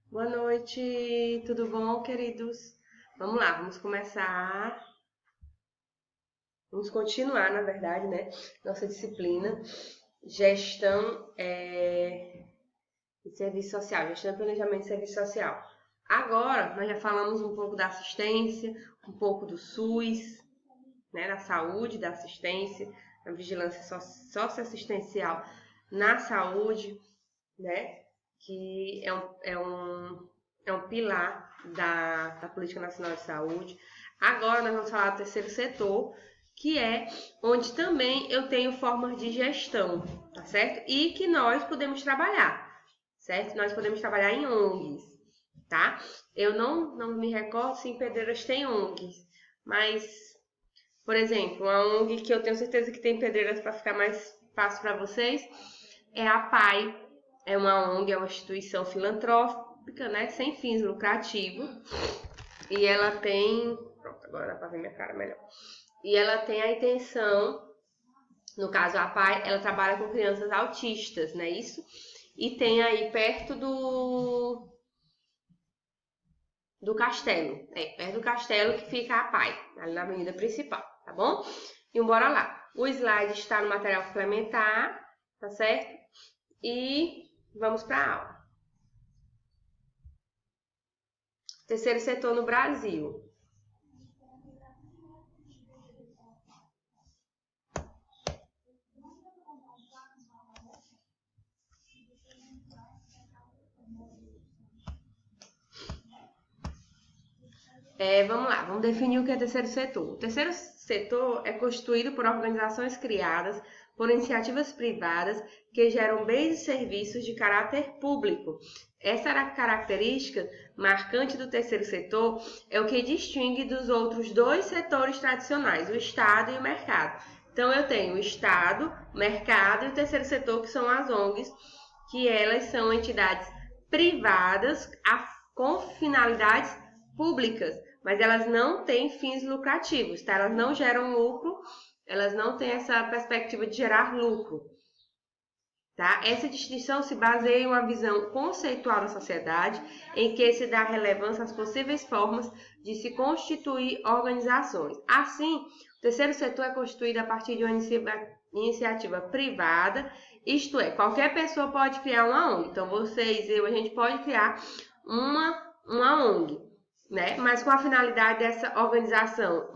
Boa noite, tudo bom, queridos? Vamos lá, vamos continuar, na verdade, né? Nossa disciplina, gestão de serviço social, gestão e planejamento de serviço social. Agora, nós já falamos um pouco da assistência, um pouco do SUS, né? Da saúde, da assistência, da vigilância socioassistencial na saúde, né? Que é um pilar da Política Nacional de Saúde. Agora nós vamos falar do terceiro setor, que é onde também eu tenho formas de gestão, tá certo? E que nós podemos trabalhar, certo? Nós podemos trabalhar em ONGs, tá? Eu não me recordo se em Pedreiras tem ONGs, mas, por exemplo, uma ONG que eu tenho certeza que tem Pedreiras para ficar mais fácil para vocês é a PAI. É uma ONG, é uma instituição filantrópica, né, sem fins lucrativos. E ela tem... Pronto, agora dá pra ver minha cara melhor. E ela tem a intenção, no caso a PAI, ela trabalha com crianças autistas, não é isso? E tem aí perto do castelo, perto do castelo que fica a PAI, ali na avenida principal, tá bom? E bora lá. O slide está no material complementar, tá certo? E vamos para a aula. Terceiro setor no Brasil. Vamos lá, vamos definir o que é terceiro setor. O terceiro setor é constituído por organizações criadas por iniciativas privadas que geram bens e serviços de caráter público. Essa característica marcante do terceiro setor é o que distingue dos outros dois setores tradicionais, o Estado e o mercado. Então, eu tenho o Estado, o mercado e o terceiro setor, que são as ONGs, que elas são entidades privadas com finalidades públicas, mas elas não têm fins lucrativos, tá? Elas não geram lucro, elas não têm essa perspectiva de gerar lucro, tá? Essa distinção se baseia em uma visão conceitual da sociedade, em que se dá relevância às possíveis formas de se constituir organizações. Assim, o terceiro setor é constituído a partir de uma iniciativa privada, isto é, qualquer pessoa pode criar uma ONG. Então, vocês, a gente pode criar uma ONG, né? Mas com a finalidade dessa organização,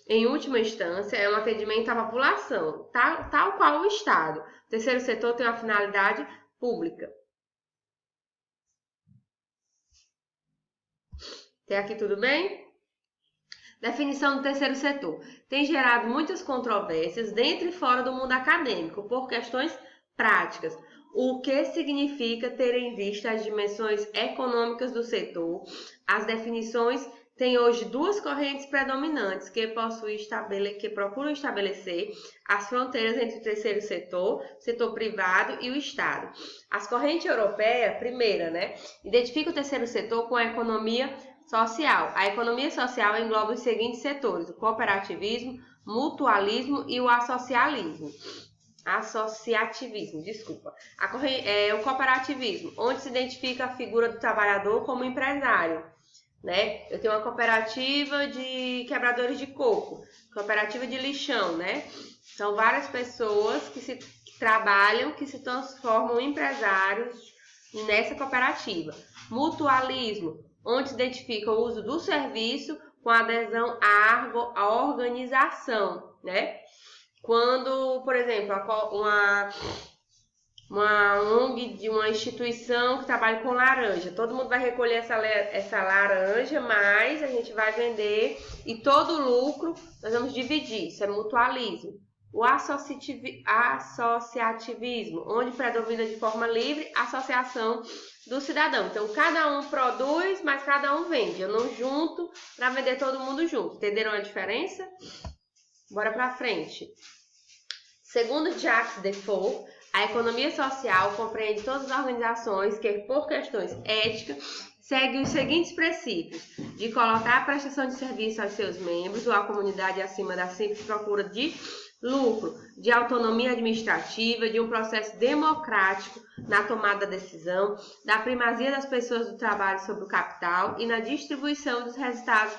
em última instância, é um atendimento à população, tal qual o Estado. O terceiro setor tem uma finalidade pública. Até aqui tudo bem? Definição do terceiro setor. Tem gerado muitas controvérsias dentro e fora do mundo acadêmico, por questões práticas. O que significa ter em vista as dimensões econômicas do setor? As definições têm hoje duas correntes predominantes que procuram estabelecer as fronteiras entre o terceiro setor privado e o Estado. As correntes europeias, primeira, né, identifica o terceiro setor com a economia social. A economia social engloba os seguintes setores: o cooperativismo, mutualismo e o associativismo. O cooperativismo, onde se identifica a figura do trabalhador como empresário, né? Eu tenho uma cooperativa de quebradores de coco, cooperativa de lixão, né? São várias pessoas que trabalham, que se transformam em empresários nessa cooperativa. Mutualismo, onde se identifica o uso do serviço com adesão à organização, né? Quando, por exemplo, uma ONG de uma instituição que trabalha com laranja, todo mundo vai recolher essa laranja, mas a gente vai vender e todo o lucro nós vamos dividir. Isso é mutualismo. O associativismo, onde predomina de forma livre a associação do cidadão. Então, cada um produz, mas cada um vende. Eu não junto para vender todo mundo junto. Entenderam a diferença? Bora para frente. Segundo Jacques Defoe, a economia social compreende todas as organizações que, por questões éticas, seguem os seguintes princípios: de colocar a prestação de serviço aos seus membros ou à comunidade acima da simples procura de lucro, de autonomia administrativa, de um processo democrático na tomada da decisão, da primazia das pessoas do trabalho sobre o capital e na distribuição dos resultados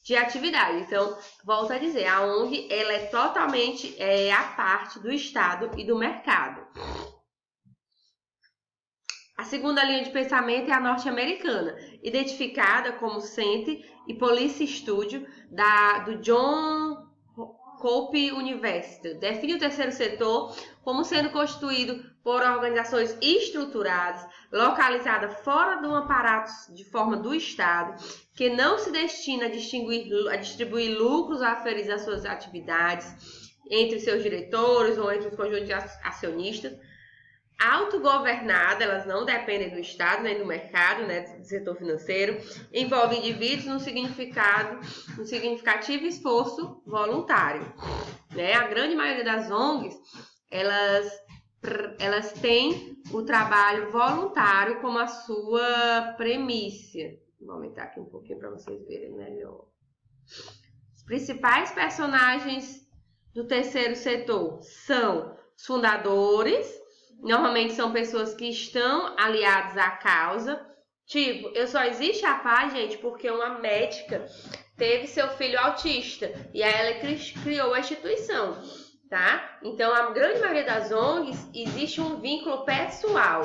de atividade. Então, volto a dizer, a ONG ela é totalmente à parte do Estado e do mercado. A segunda linha de pensamento é a norte-americana, identificada como Center e Policy Studio do John Cope University. Define o terceiro setor como sendo constituído por organizações estruturadas, localizadas fora do aparato de forma do Estado, que não se destina a distribuir lucros aferidos às suas atividades entre seus diretores ou entre os conjuntos de acionistas, autogovernada, elas não dependem do Estado nem do mercado, né, do setor financeiro, envolve indivíduos no significativo esforço voluntário. Né? A grande maioria das ONGs, elas têm o trabalho voluntário como a sua premissa. Vou aumentar aqui um pouquinho para vocês verem melhor. Os principais personagens do terceiro setor são os fundadores. Normalmente são pessoas que estão aliadas à causa. Tipo, só existe a paz, gente, porque uma médica teve seu filho autista. E aí ela criou a instituição, tá? Então, a grande maioria das ONGs existe um vínculo pessoal,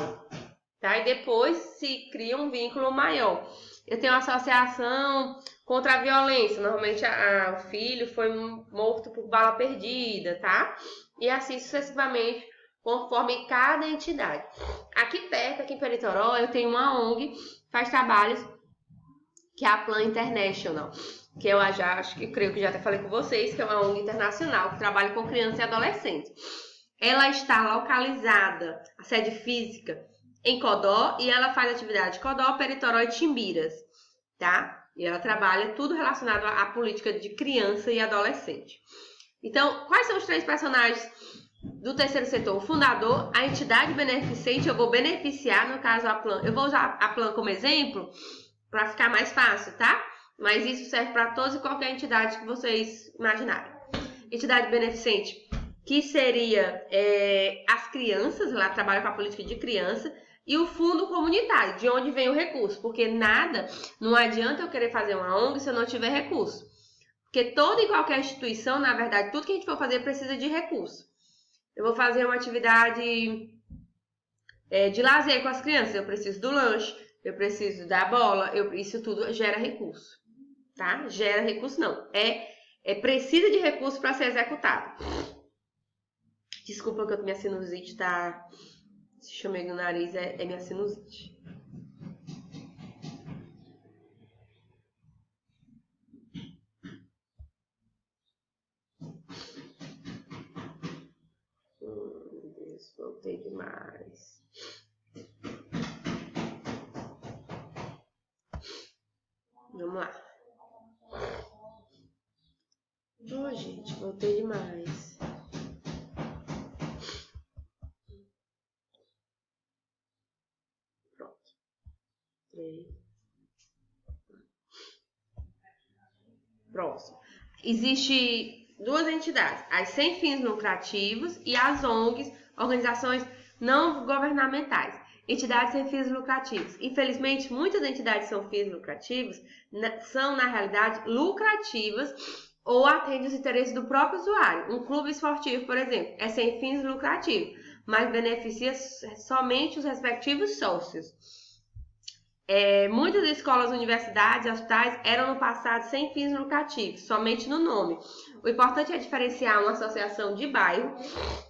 tá? E depois se cria um vínculo maior. Eu tenho uma associação contra a violência. Normalmente o filho foi morto por bala perdida, tá? E assim sucessivamente, conforme cada entidade. Aqui perto, aqui em Peritoró, eu tenho uma ONG que faz trabalhos, que é a Plan International, que eu creio que já até falei com vocês, que é uma ONG internacional que trabalha com crianças e adolescentes. Ela está localizada, a sede física, em Codó, e ela faz atividade de Codó, Peritoró e Timbiras, tá? E ela trabalha tudo relacionado à política de criança e adolescente. Então, quais são os três personagens do terceiro setor? O fundador, a entidade beneficente, eu vou beneficiar, no caso a Plan. Eu vou usar a Plan como exemplo para ficar mais fácil, tá? Mas isso serve para todas e qualquer entidade que vocês imaginarem. Entidade beneficente, que seria as crianças, lá trabalha com a política de criança, e o fundo comunitário, de onde vem o recurso, porque não adianta eu querer fazer uma ONG se eu não tiver recurso. Porque toda e qualquer instituição, na verdade, tudo que a gente for fazer precisa de recurso. Eu vou fazer uma atividade de lazer com as crianças, eu preciso do lanche, eu preciso da bola, isso tudo gera recurso, tá? Gera recurso não, precisa de recurso para ser executado. Desculpa que minha sinusite tá... Se chamei no nariz, é minha sinusite. Voltei demais. Vamos lá. Gente, voltei demais. Pronto. 3. Próximo. Existe duas entidades, as sem fins lucrativos e as ONGs, organizações não governamentais. Entidades sem fins lucrativos. Infelizmente, muitas entidades sem fins lucrativos são, na realidade, lucrativas ou atendem os interesses do próprio usuário. Um clube esportivo, por exemplo, é sem fins lucrativos, mas beneficia somente os respectivos sócios. Muitas escolas, universidades, hospitais eram no passado sem fins lucrativos, somente no nome. O importante é diferenciar uma associação de bairro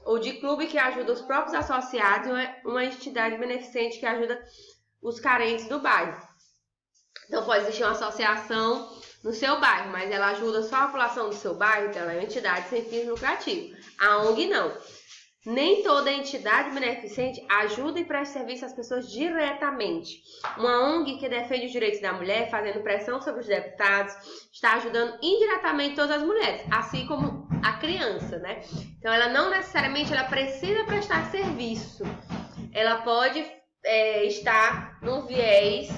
ou de clube que ajuda os próprios associados e uma entidade beneficente que ajuda os carentes do bairro. Então pode existir uma associação no seu bairro, mas ela ajuda só a população do seu bairro, então ela é uma entidade sem fins lucrativos. A ONG não. Nem toda entidade beneficente ajuda e presta serviço às pessoas diretamente. Uma ONG que defende os direitos da mulher, fazendo pressão sobre os deputados, está ajudando indiretamente todas as mulheres, assim como a criança, né? Então, ela não necessariamente precisa prestar serviço. Ela pode está no viés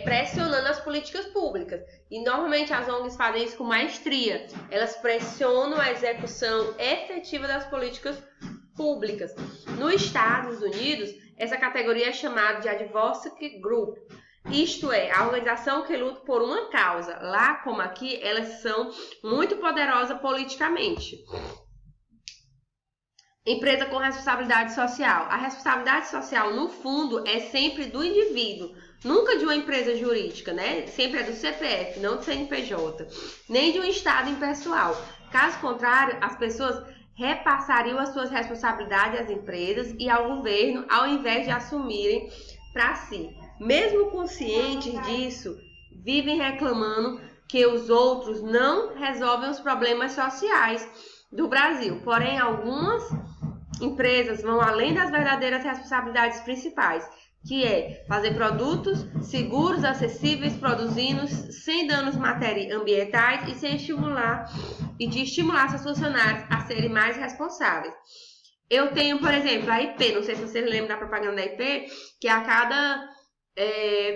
pressionando as políticas públicas. E normalmente as ONGs fazem isso com maestria. Elas pressionam a execução efetiva das políticas públicas. Nos Estados Unidos, essa categoria é chamada de Advocacy Group. Isto é, a organização que luta por uma causa. Lá, como aqui, elas são muito poderosas politicamente. Empresa com responsabilidade social. A responsabilidade social, no fundo, é sempre do indivíduo, nunca de uma empresa jurídica, né? Sempre é do CPF, não do CNPJ, nem de um estado impessoal. Caso contrário, as pessoas repassariam as suas responsabilidades às empresas e ao governo, ao invés de assumirem para si. Mesmo conscientes disso, vivem reclamando que os outros não resolvem os problemas sociais do Brasil. Porém, algumas empresas vão além das verdadeiras responsabilidades principais, que é fazer produtos seguros, acessíveis, produzindo sem danos ambientais e sem estimular seus funcionários a serem mais responsáveis. Eu tenho, por exemplo, a IP, não sei se vocês lembram da propaganda da IP, que a cada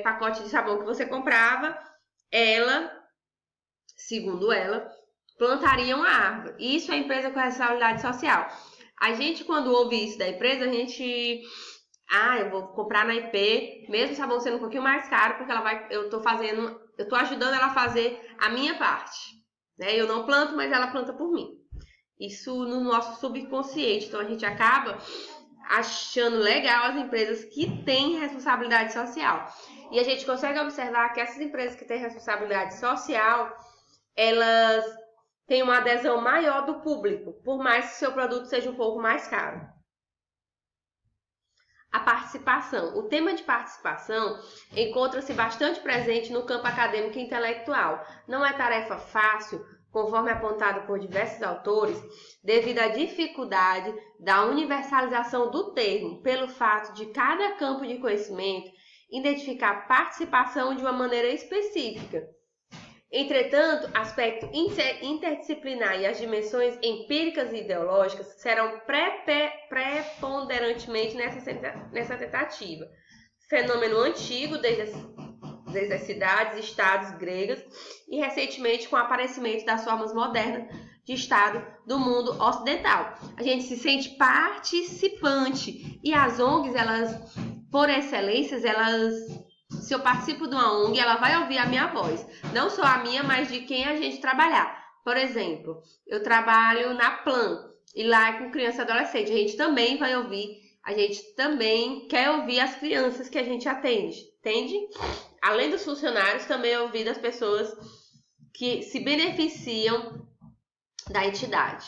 pacote de sabão que você comprava, ela, segundo ela, plantaria uma árvore. Isso é empresa com responsabilidade social. A gente, quando ouve isso da empresa, a gente... eu vou comprar na IP, mesmo o sabão sendo um pouquinho mais caro, porque eu tô ajudando ela a fazer a minha parte. Né? Eu não planto, mas ela planta por mim. Isso no nosso subconsciente. Então, a gente acaba achando legal as empresas que têm responsabilidade social. E a gente consegue observar que essas empresas que têm responsabilidade social, elas têm uma adesão maior do público, por mais que seu produto seja um pouco mais caro. A participação. O tema de participação encontra-se bastante presente no campo acadêmico e intelectual. Não é tarefa fácil, conforme apontado por diversos autores, devido à dificuldade da universalização do termo, pelo fato de cada campo de conhecimento identificar participação de uma maneira específica. Entretanto, aspecto interdisciplinar e as dimensões empíricas e ideológicas serão preponderantemente nessa tentativa. Fenômeno antigo desde as cidades e estados gregas e recentemente com o aparecimento das formas modernas de Estado do mundo ocidental. A gente se sente participante e as ONGs, elas, por excelência, se eu participo de uma ONG, ela vai ouvir a minha voz. Não só a minha, mas de quem a gente trabalhar. Por exemplo, eu trabalho na Plan e lá é com criança e adolescente. A gente também vai ouvir, a gente também quer ouvir as crianças que a gente atende, entende? Além dos funcionários, também ouvir das pessoas que se beneficiam da entidade.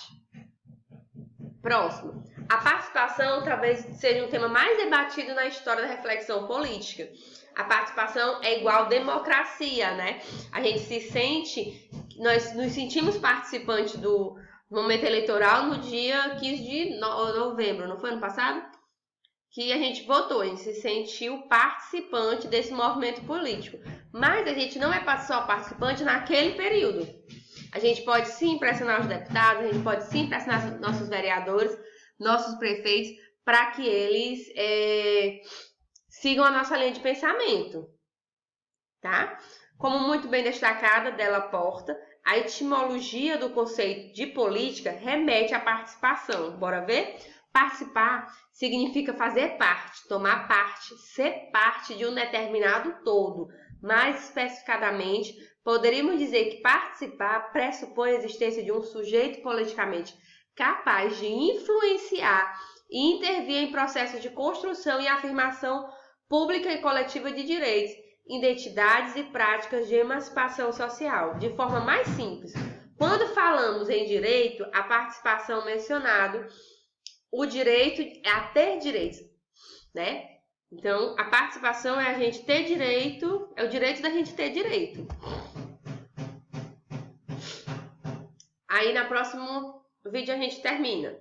Próximo. A participação talvez seja um tema mais debatido na história da reflexão política. A participação é igual democracia, né? A gente nós nos sentimos participantes do momento eleitoral no dia 15 de novembro, não foi ano passado? Que a gente votou, a gente se sentiu participante desse movimento político. Mas a gente não é só participante naquele período. A gente pode sim pressionar os deputados, a gente pode sim pressionar nossos vereadores, nossos prefeitos, para que eles sigam a nossa linha de pensamento, tá? Como muito bem destacada Della Porta, a etimologia do conceito de política remete à participação. Bora ver? Participar significa fazer parte, tomar parte, ser parte de um determinado todo. Mais especificadamente, poderíamos dizer que participar pressupõe a existência de um sujeito politicamente capaz de influenciar e intervir em processos de construção e afirmação pública e coletiva de direitos, identidades e práticas de emancipação social. De forma mais simples, quando falamos em direito, a participação mencionado, o direito é a ter direitos, né? Então, a participação é a gente ter direito, é o direito da gente ter direito. Aí, no próximo vídeo a gente termina.